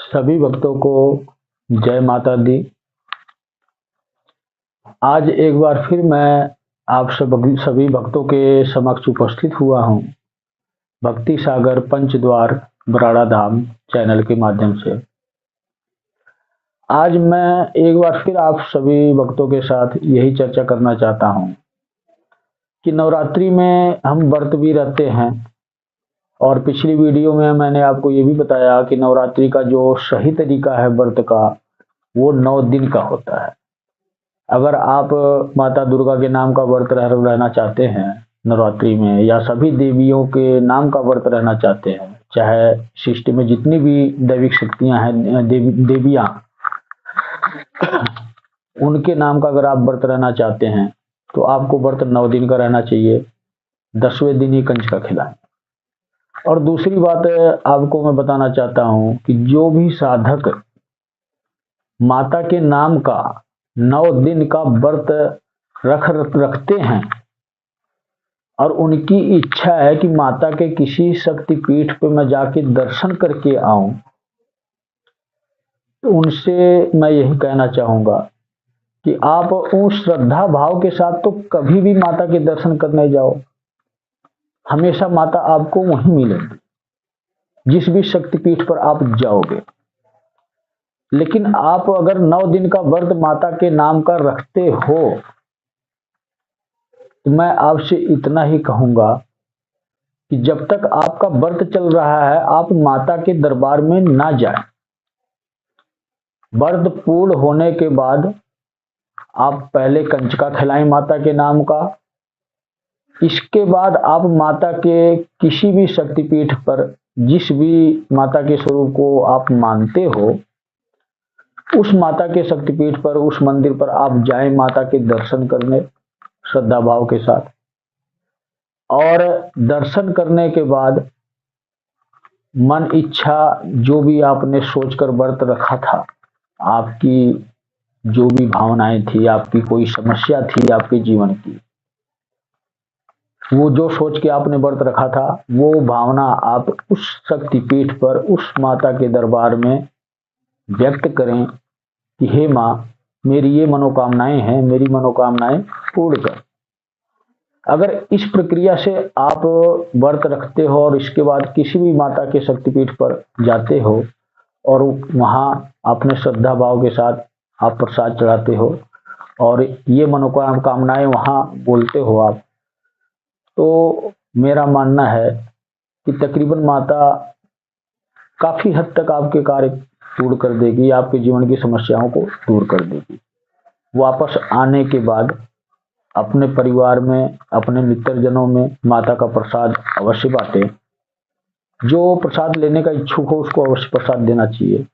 सभी भक्तों को जय माता दी। आज एक बार फिर मैं आप सभी भक्तों के समक्ष उपस्थित हुआ हूँ भक्ति सागर पंचद्वार बराड़ा धाम चैनल के माध्यम से। आज मैं एक बार फिर आप सभी भक्तों के साथ यही चर्चा करना चाहता हूँ कि नवरात्रि में हम व्रत भी रहते हैं, और पिछली वीडियो में मैंने आपको ये भी बताया कि नवरात्रि का जो सही तरीका है व्रत का, वो 9 दिन का होता है। अगर आप माता दुर्गा के नाम का व्रत रहना चाहते हैं नवरात्रि में, या सभी देवियों के नाम का व्रत रहना चाहते हैं, चाहे सृष्टि में जितनी भी दैविक शक्तियां हैं, देवियां, उनके नाम का अगर आप व्रत रहना चाहते हैं तो आपको व्रत 9 दिन का रहना चाहिए। 10वें दिन ही कंजका खिलाएं। और दूसरी बात आपको मैं बताना चाहता हूं कि जो भी साधक माता के नाम का 9 दिन का व्रत रखते हैं और उनकी इच्छा है कि माता के किसी शक्तिपीठ पे मैं जाके दर्शन करके आऊं, तो उनसे मैं यही कहना चाहूंगा कि आप उस श्रद्धा भाव के साथ तो कभी भी माता के दर्शन करने जाओ, हमेशा माता आपको वहीं मिलेगी जिस भी शक्तिपीठ पर आप जाओगे। लेकिन आप अगर 9 दिन का व्रत माता के नाम का रखते हो तो मैं आपसे इतना ही कहूंगा कि जब तक आपका व्रत चल रहा है आप माता के दरबार में ना जाएं। व्रत पूर्ण होने के बाद आप पहले कंजका खिलाएं माता के नाम का। इसके बाद आप माता के किसी भी शक्तिपीठ पर, जिस भी माता के स्वरूप को आप मानते हो, उस माता के शक्तिपीठ पर, उस मंदिर पर आप जाएं माता के दर्शन करने श्रद्धा भाव के साथ। और दर्शन करने के बाद मन इच्छा जो भी आपने सोचकर व्रत रखा था, आपकी जो भी भावनाएं थी, आपकी कोई समस्या थी आपके जीवन की, वो जो सोच के आपने व्रत रखा था, वो भावना आप उस शक्तिपीठ पर, उस माता के दरबार में व्यक्त करें कि हे माँ, मेरी ये मनोकामनाएं हैं, मेरी मनोकामनाएं पूर्ण कर। अगर इस प्रक्रिया से आप व्रत रखते हो और इसके बाद किसी भी माता के शक्तिपीठ पर जाते हो और वहां अपने श्रद्धा भाव के साथ आप प्रसाद चढ़ाते हो और ये मनोकामनाएं वहां बोलते हो आप, तो मेरा मानना है कि तकरीबन माता काफी हद तक आपके कार्य पूर्ण कर देगी, आपके जीवन की समस्याओं को दूर कर देगी। वापस आने के बाद अपने परिवार में, अपने मित्रजनों में माता का प्रसाद अवश्य बांटें। जो प्रसाद लेने का इच्छुक हो उसको अवश्य प्रसाद देना चाहिए।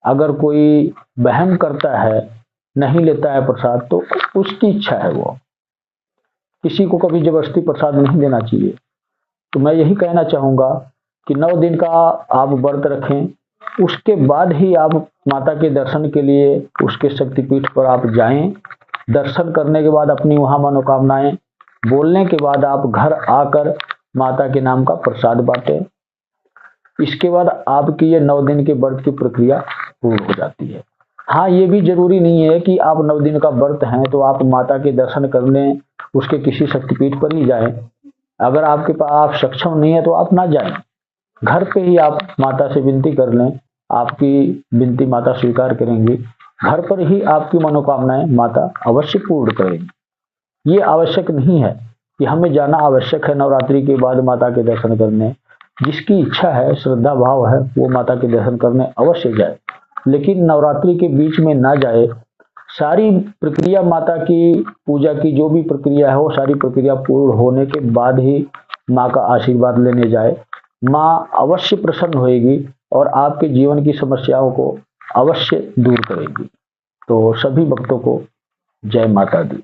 अगर कोई वहम करता है, नहीं लेता है प्रसाद, तो उसकी इच्छा है, वो किसी को कभी जबरदस्ती प्रसाद नहीं देना चाहिए। तो मैं यही कहना चाहूंगा कि 9 दिन का आप व्रत रखें, उसके बाद ही आप माता के दर्शन के लिए उसके शक्तिपीठ पर आप जाएं। दर्शन करने के बाद अपनी वहां मनोकामनाएं बोलने के बाद आप घर आकर माता के नाम का प्रसाद बांटें। इसके बाद आपकी ये 9 दिन के व्रत की प्रक्रिया पूर्ण हो जाती है। हाँ, ये भी जरूरी नहीं है कि आप 9 दिन का व्रत हैं तो आप माता के दर्शन करने उसके किसी शक्तिपीठ पर ही जाएं। अगर आपके पास आप सक्षम नहीं है तो आप ना जाएं, घर पे ही आप माता से विनती कर लें, आपकी विनती माता स्वीकार करेंगी। घर पर ही आपकी मनोकामनाएं माता अवश्य पूर्ण करेंगी। ये आवश्यक नहीं है कि हमें जाना आवश्यक है नवरात्रि के बाद माता के दर्शन करने। जिसकी इच्छा है, श्रद्धा भाव है, वो माता के दर्शन करने अवश्य जाए, लेकिन नवरात्रि के बीच में ना जाए। सारी प्रक्रिया माता की पूजा की जो भी प्रक्रिया है, वो सारी प्रक्रिया पूर्ण होने के बाद ही माँ का आशीर्वाद लेने जाए। माँ अवश्य प्रसन्न होएगी और आपके जीवन की समस्याओं को अवश्य दूर करेगी। तो सभी भक्तों को जय माता दी।